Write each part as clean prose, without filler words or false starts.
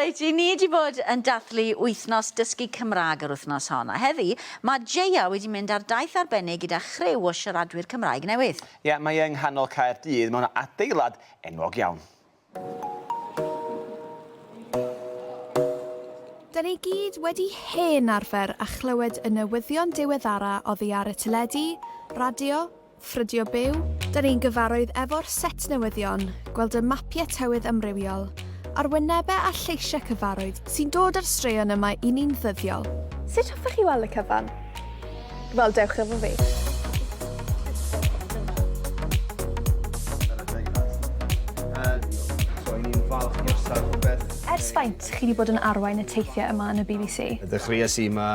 Reit, i ni wedi bod yn dathlu wythnos Dysgu Cymraeg yr wythnos hon. A heddi, mae Jeia wedi mynd ar daith arbennig gyda chriw o siaradwyr Cymraeg newydd. Ie, mae yng nghanol Caerdydd mewn adeilad enwog iawn. Da ni gyd wedi hen arfer a chlywed y newyddion diweddara oddi ar y teledu, radio, ffrydio byw. Da ni'n gyfarwydd efo'r set newyddion, gweld y mapiau tywydd amrywiol, arwynebau a lleisiau cyfarwydd sy'n dod ar straeon yma i ni'n ddyddiol. Sut hoffech chi weld y cyfan? Wel, dewch efo fi. Ers faint chi wedi bod yn arwain y teithiau yma yn y BBC? Dechreuais i yma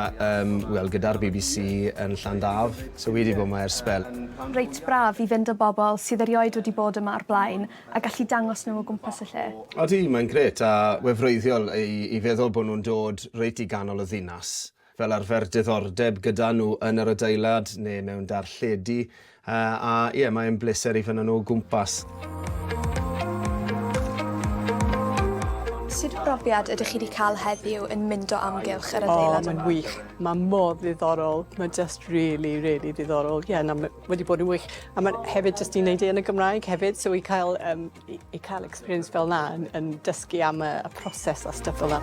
gyda'r BBC yn Llandaf, so wedi bod yma ers sbel. Reit braf i fynd o bobl sydd erioed wedi bod yma ar blaen a gallu dangos nhw o gwmpas y lle. Odi, mae'n gret a wefrwyddiol i feddwl bod nhw'n dod reit i ganol y ddinas. Fel arfer diddordeb gyda nhw yn yr adeilad neu mewn darlledu. A ie, mae'n bleser i fynd nhw o gwmpas. Sut brofiad ydych chi wedi cael heddiw yn mynd o amgylch yr adeilad yma? Mae'n wych. Mae mor ddiddorol. Mae'n just really ddiddorol. Ie, wedi bod yn wych. A mae'n hefyd just i wneud yn y Gymraeg hefyd, so i cael experience fel na yn dysgu am y proses a stuff fel na.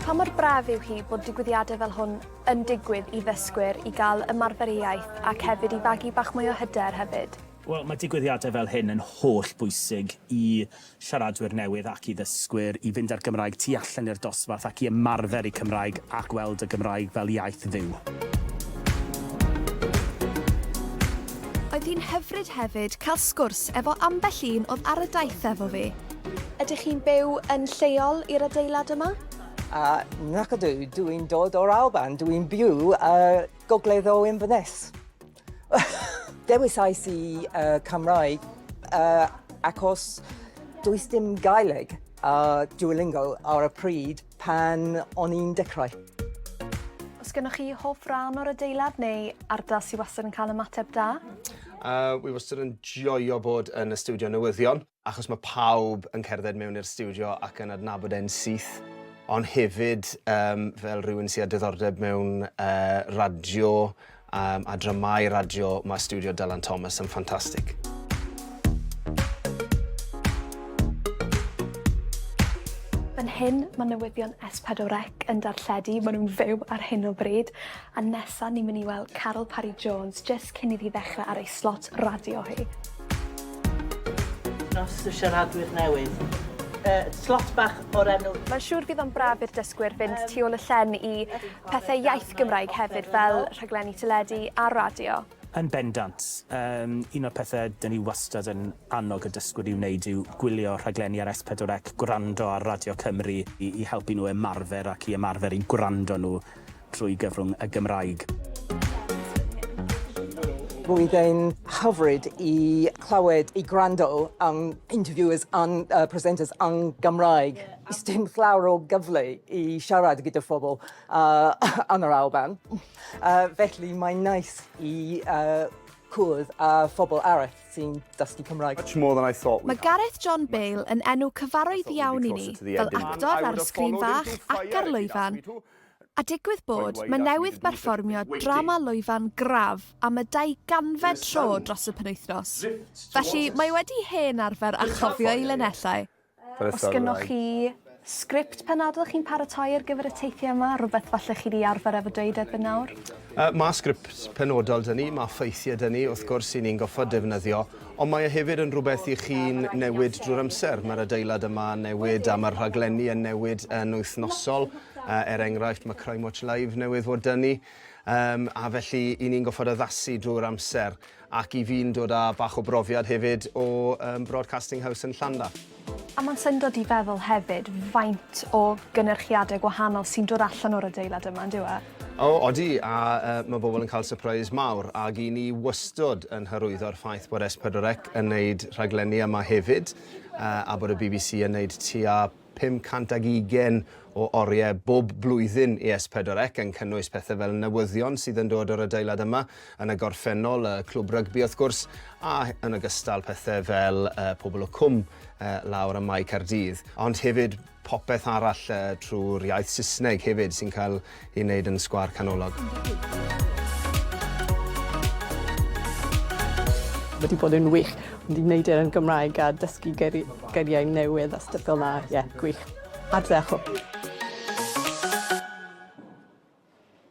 Pa mor braf yw hi bod digwyddiadau fel hwn yn digwydd i ddysgwyr i gael ymarferiaeth ac hefyd i fagu bach mwy o hyder hefyd? Wel, mae digwyddiadau fel hyn yn holl bwysig i siaradwyr newydd ac i ddysgwyr, i fynd ar Gymraeg tu allan i'r dosbarth ac i ymarfer i Cymraeg ac weld y Gymraeg fel iaith dduw. Oedd hi'n hyfryd hefyd cael sgwrs efo ambell un oedd ar y daith efo fi. Ydych chi'n byw yn lleol i'r adeilad yma? Nac ydw, dwi'n dod o'r Alban, dwi'n byw gogledd o Inverness. Dewis i Cymraeg achos does dim Gaeleg a Duolingo ar y pryd pan o'n i'n dechrau. Oes gennych chi hoff ran o'r adeilad neu ardal sydd wastad yn cael ymateb da? Wi wastad yn joio bod yn y stiwdio newyddion, achos mae pawb yn cerdded mewn i'r stiwdio ac yn adnabod e'n syth. Ond hefyd, fel rhywun sydd â diddordeb mewn radio, a dramau radio, mae studio Dylan Thomas yn ffantastig. Fan hyn, mae newyddion S4C yn darlledu, maen nhw'n fyw ar hyn o bryd, a nesaf ni'n mynd i weld Carol Parry-Jones jyst cyn iddi ddechrau ar ei slot radio hi. Nos y siaradwyr newydd. Slot bach o'r enw. Mae'n siŵr fydd o'n braf i'r dysgwyr fynd tu ôl y llen i pethau iaith Gymraeg hefyd fel rhaglenni teledu a radio. Yn bendant, un o'r pethau dyn ni wastad yn annog y dysgwyr i'w wneud yw gwylio rhaglenni ar S4C, gwrando ar Radio Cymru i helpu nhw ymarfer ac i ymarfer i gwrando nhw trwy gyfrwng y Gymraeg. Roedd e'n hyfryd i clywed, i gwrando am interviewers a presenters yn Gymraeg. Oes dim llawer o gyfle i siarad gyda phobl yn yr Alban. Felly mae'n neis i cwrdd â phobl arall sy'n dysgu Cymraeg. Mae Gareth John Bale yn enw cyfarwydd iawn i ni, fel actor ar sgrin fach ac ar lwyfan. A digwydd bod, mae newydd berfformio drama lwyfan graf am y 200 tro dros y penwythnos. Felly mae wedi hen arfer a chofio ei linellau. Os gynnwch chi sgript penodol chi'n paratoi ar gyfer y teithiau yma, rhywbeth falle chi wedi arfer efo dweud erbyn nawr? Mae sgript penodol dyn ni, mae ffeithiau dyn ni, wrth gwrs i ni'n goffod defnyddio, ond mae hefyd yn rhywbeth i chi'n newid drwy'r amser. Mae'r adeilad yma newid a mae'r rhaglenni yn newid yn wythnosol. Enghraifft, mae Criw Live newydd fod dyn ni, a felly i ni'n goffod addasu drwy'r amser ac i fi'n dod â bach o brofiad hefyd o Broadcasting House yn Llandaf. A mae'n syndod i feddwl hefyd faint o gynyrchiadau gwahanol sy'n dod allan o'r adeilad yma, yn diwe? Odi, a mae bobl yn cael surprise mawr, ac i ni wystod yn hyrwyddo'r ffaith bod S4C yn gwneud rhaglenni yma hefyd, a bod y BBC yn gwneud tua 520 o oriau bob blwyddyn i S4C yn cynnwys pethau fel newyddion sydd yn dod o'r adeilad yma yn y gorffennol, y clwb rygbi wrth gwrs, a yn ogystal pethau fel pobl o cwm lawr y Mae Caerdydd. Ond hefyd popeth arall trwy'r iaith Saesneg hefyd sy'n cael ei wneud yn Sgwâr Canolog. Wedi bod yn wych. Wedi wneud e'n Gymraeg a dysgu geiriau newydd a stuff fel 'na. Ie, gwych. Adfechol.